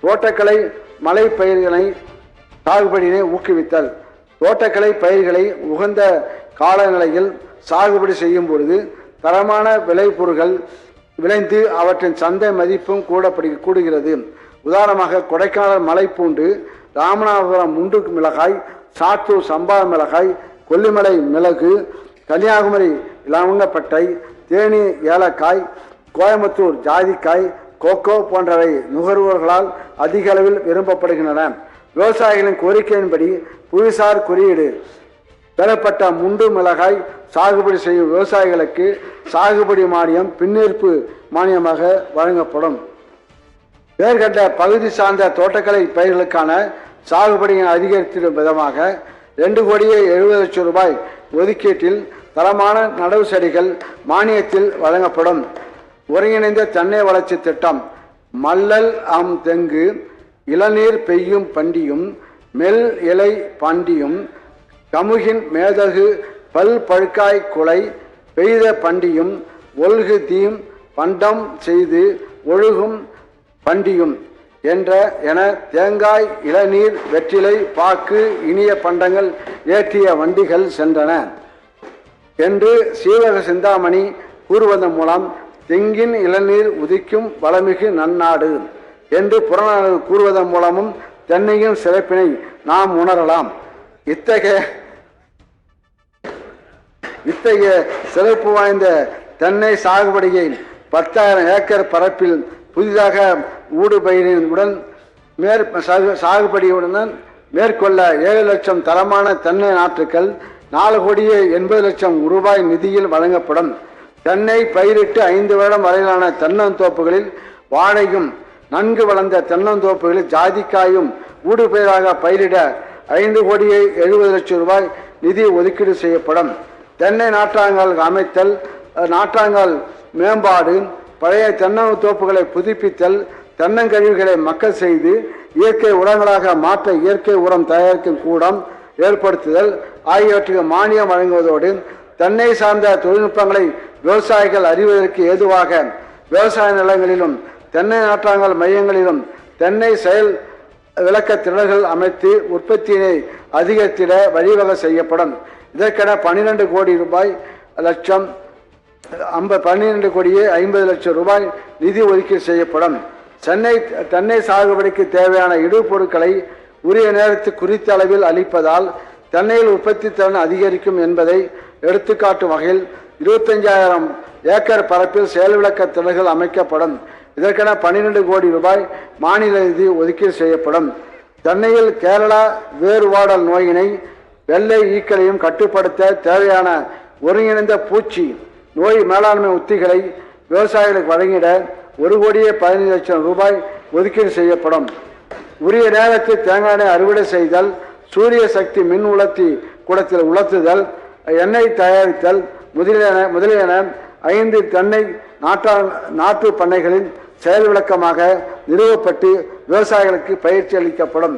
தோட்டக்கலை மலை பயிர்களை சாகுபடியினை ஊக்குவித்தல். தோட்டக்கலை பயிர்களை உகந்த காலநிலையில் சாகுபடி செய்யும் பொழுது தரமான விளைபொருட்கள் விளைந்து அவற்றின் சந்தை மதிப்பும் கூடுகிறது. உதாரணமாக கொடைக்கானல் மலைப்பூண்டு, ராமநாதபுரம் முண்டு மிளகாய், சாத்தூர் சம்பா மிளகாய், கொல்லிமலை மிளகு, கன்னியாகுமரி லவங்கப்பட்டை, தேனி ஏலக்காய், கோயம்புத்தூர் ஜாதிக்காய், கோகோ போன்றவை நுகர்வோர்களால் அதிக அளவில் விரும்பப்படுகின்றன. விவசாயிகளின் கோரிக்கையின்படி புவிசார் குறியீடு பெறப்பட்ட முண்டு மிளகாய் சாகுபடி செய்யும் விவசாயிகளுக்கு சாகுபடி மானியம் பின்னேற்பு மானியமாக வழங்கப்படும். மேற்கண்ட பகுதி சார்ந்த தோட்டக்கலை பயிர்களுக்கான சாகுபடியை அதிகரித்திடும் விதமாக 2,70,00,000 ரூபாய் ஒதுக்கீட்டில் தரமான நடவு செடிகள் மானியத்தில் வழங்கப்படும். ஒருங்கிணைந்த தென்னை வளர்ச்சி திட்டம் மல்லல் தெங்கு, இளநீர் பெய்யும் பண்டியும், மெல் இலை பண்டியும், கமுகின் மேதகு பல் பழுக்காய் குலை பெய்த பண்டியும், ஒல்கு தீம் பண்டம் செய்து ஒழுகும் பண்டியும் என தேங்காய், இளநீர், வெற்றிலை, பாக்கு, இனிய பண்டங்கள் ஏற்றிய வண்டிகள் சென்றன என்று சீவக சிந்தாமணி கூறுவதன் மூலம் தெங்கின் இளநீர் உதிக்கும் வளமிகு நன்னாடு என்று புறநானூறு கூறுவதன் மூலமும் தென்னையின் சிறப்பினை நாம் உணரலாம். இத்தகைய சிறப்பு வாய்ந்த தென்னை சாகுபடியை 10,000 ஏக்கர் பரப்பில் புதிதாக ஊடுபயிரினுடன் சாகுபடியுடன் மேற்கொள்ள 7 லட்சம் தரமான தென்னை நாற்றுக்கள் 4,80,00,000 ரூபாய் நிதியில் வழங்கப்படும். தென்னை பயிரிட்டு 5 வருடம் வரையிலான தென்னந்தோப்புகளில் வாழையும், நன்கு வளர்ந்த தென்னந்தோப்புகளில் ஜாதிக்காயும் ஊடுபயிராக பயிரிட 5,70,00,000 ரூபாய் நிதி ஒதுக்கீடு செய்யப்படும். தென்னை நாற்றாங்கால் அமைத்தல், நாற்றாங்கால் மேம்பாடு, பழைய தென்னந்தோப்புகளை புதுப்பித்தல், தென்னங்கழிவுகளை மக்கள் செய்து இயற்கை உரங்களாக மாற்ற இயற்கை உரம் தயாரிக்கும் கூடம் ஏற்படுத்துதல் ஆகியவற்றுக்கு மானியம் வழங்குவதோடு தென்னை சார்ந்த தொழில்நுட்பங்களை விவசாயிகள் அறிவதற்கு ஏதுவாக விவசாய நிலங்களிலும் தென்னை நாற்றாங்கல் மையங்களிலும் தென்னை செயல் விளக்க திடல்கள் அமைத்து உற்பத்தியினை அதிகரித்திட வழிவகை செய்யப்படும். இதற்கென 12 கோடி ரூபாய் லட்சம் 12 கோடியே 50 லட்சம் ரூபாய் நிதி ஒதுக்கீடு செய்யப்படும். தென்னை சாகுபடிக்கு தேவையான இடுபொருட்களை உரிய நேரத்தில் குறித்த அளவில் அளிப்பதால் தென்னையில் உற்பத்தி திறன் அதிகரிக்கும் என்பதை எடுத்துக்காட்டும் வகையில் 25,000 ஏக்கர் பரப்பில் செயல் விளக்க திடல்கள் அமைக்கப்படும். இதற்கென 12 கோடி ரூபாய் மாநில நிதி ஒதுக்கீடு செய்யப்படும். தென்னையில் கேரளா வேறுவாடல் நோயினை வெள்ளை ஈக்களையும் கட்டுப்படுத்த தேவையான ஒருங்கிணைந்த பூச்சி நோய் மேலாண்மை உத்திகளை விவசாயிகளுக்கு வழங்கிட 1,15,00,000 ரூபாய் ஒதுக்கீடு செய்யப்படும். உரிய நேரத்தில் தேங்காய் எண்ணெய் அறுவடை செய்தல், சூரிய சக்தி மின் உலர்த்தி கூடத்தில் உலர்த்துதல், எண்ணெய் தயாரித்தல் முதலியன 5 தென்னை நாற்று பண்ணைகளின் செயல் விளக்கமாக நிறுவப்பட்டு விவசாயிகளுக்கு பயிற்சி அளிக்கப்படும்.